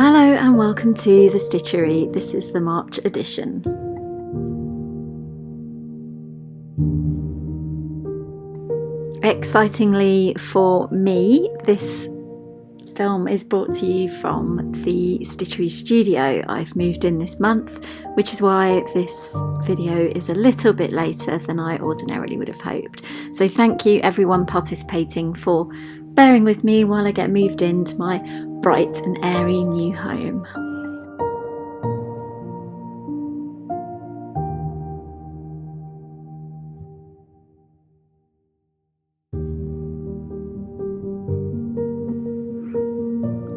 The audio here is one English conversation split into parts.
Hello and welcome to the Stitchery. This is the March edition. Excitingly for me, this film is brought to you from the Stitchery studio. I've moved in this month, which is why this video is a little bit later than I ordinarily would have hoped. So thank you everyone participating for bearing with me while I get moved into my bright and airy new home.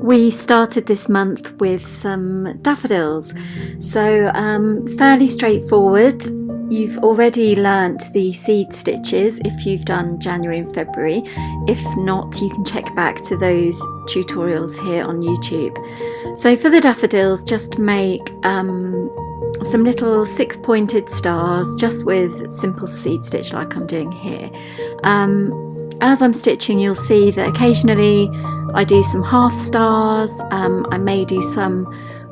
We started this month with some daffodils, so fairly straightforward. You've already learnt the seed stitches if you've done January and February. If not, you can check back to those tutorials here on YouTube. So for the daffodils, just make some little 6-pointed stars just with simple seed stitch like I'm doing here. As I'm stitching, you'll see that occasionally I do some half stars. I may do some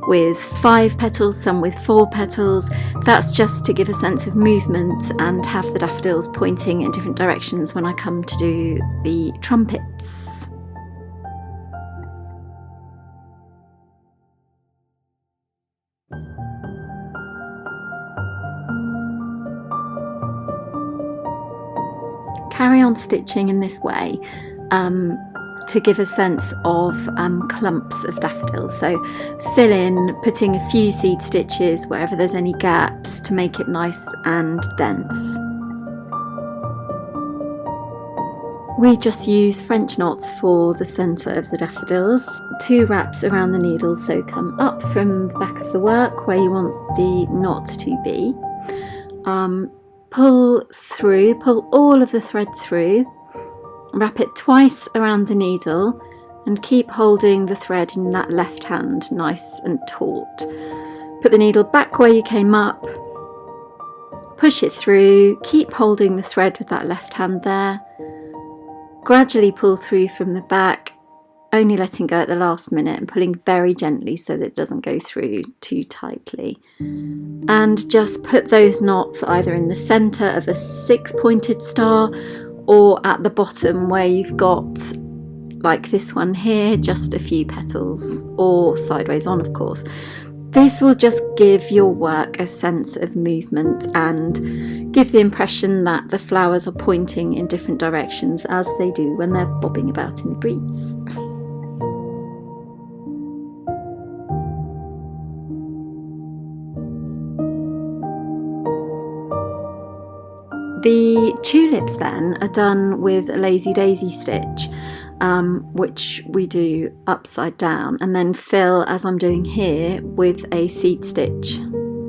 with 5 petals, some with 4 petals. That's just to give a sense of movement and have the daffodils pointing in different directions when I come to do the trumpets. Carry on stitching in this way to give a sense of clumps of daffodils. So fill in, putting a few seed stitches wherever there's any gaps to make it nice and dense. We just use French knots for the centre of the daffodils, 2 wraps around the needle, so come up from the back of the work where you want the knot to be. Pull all of the thread through, wrap it twice around the needle and keep holding the thread in that left hand nice and taut. Put the needle back where you came up, push it through, keep holding the thread with that left hand there, gradually pull through from the back, only letting go at the last minute and pulling very gently so that it doesn't go through too tightly. And just put those knots either in the centre of a 6-pointed star or at the bottom where you've got, like this one here, just a few petals, or sideways on of course. This will just give your work a sense of movement and give the impression that the flowers are pointing in different directions as they do when they're bobbing about in the breeze. The tulips then are done with a lazy daisy stitch, which we do upside down, and then fill, as I'm doing here, with a seed stitch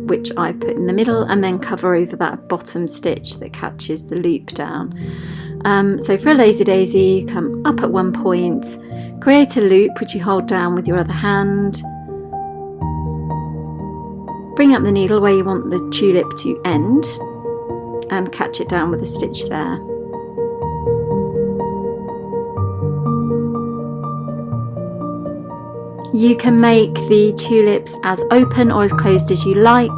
which I put in the middle and then cover over that bottom stitch that catches the loop down. So for a lazy daisy, you come up at one point, create a loop which you hold down with your other hand, bring up the needle where you want the tulip to end and catch it down with a stitch there. You can make the tulips as open or as closed as you like,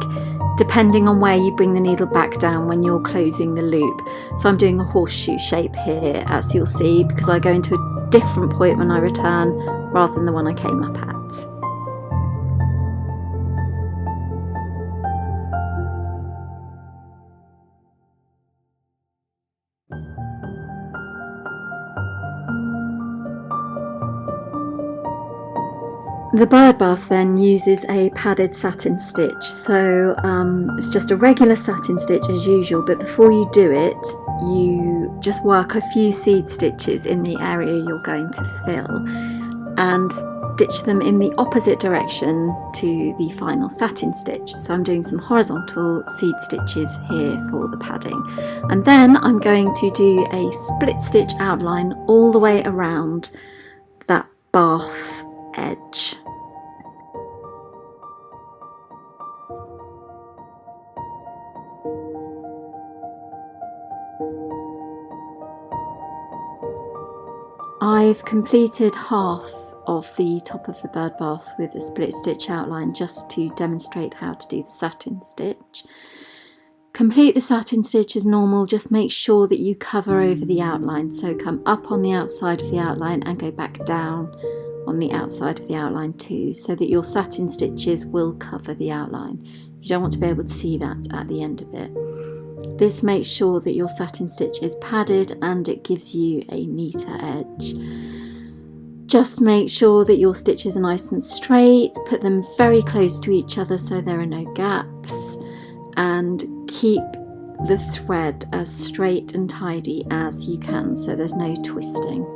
depending on where you bring the needle back down when you're closing the loop. So I'm doing a horseshoe shape here, as you'll see, because I go into a different point when I return rather than the one I came up at. The birdbath then uses a padded satin stitch, so it's just a regular satin stitch as usual, but before you do it you just work a few seed stitches in the area you're going to fill and stitch them in the opposite direction to the final satin stitch. So I'm doing some horizontal seed stitches here for the padding, and then I'm going to do a split stitch outline all the way around that bath edge. I've completed half of the top of the bird bath with a split stitch outline just to demonstrate how to do the satin stitch. Complete the satin stitch as normal, just make sure that you cover over the outline, so come up on the outside of the outline and go back down on the outside of the outline too, so that your satin stitches will cover the outline. You don't want to be able to see that at the end of it. This makes sure that your satin stitch is padded and it gives you a neater edge. Just make sure that your stitches are nice and straight, put them very close to each other so there are no gaps, and keep the thread as straight and tidy as you can so there's no twisting.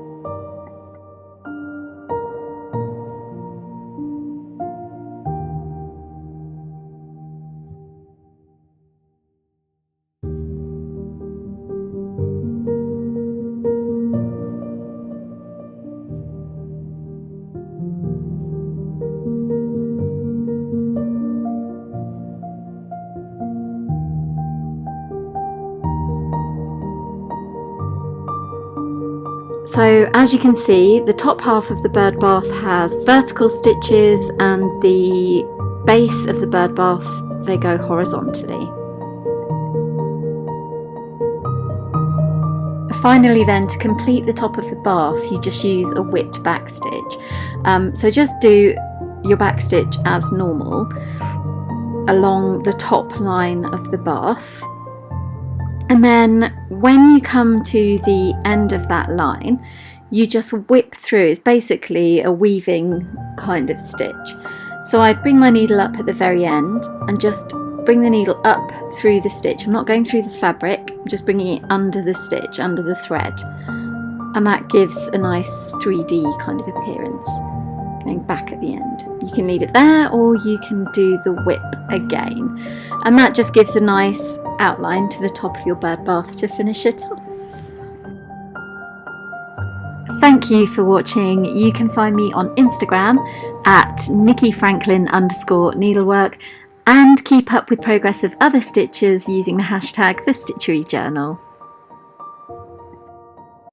So as you can see, the top half of the bird bath has vertical stitches and the base of the bird bath, they go horizontally. Finally then, to complete the top of the bath, you just use a whipped back stitch. So just do your back stitch as normal along the top line of the bath. And then when you come to the end of that line, you just whip through. It's basically a weaving kind of stitch. So I'd bring my needle up at the very end and just bring the needle up through the stitch. I'm not going through the fabric, I'm just bringing it under the stitch, under the thread. And that gives a nice 3D kind of appearance, going back at the end. You can leave it there or you can do the whip again. And that just gives a nice outline to the top of your bird bath to finish it off. Thank you for watching. You can find me on Instagram at NikkiFranklin_needlework and keep up with progress of other stitches using the hashtag #TheStitchery Journal.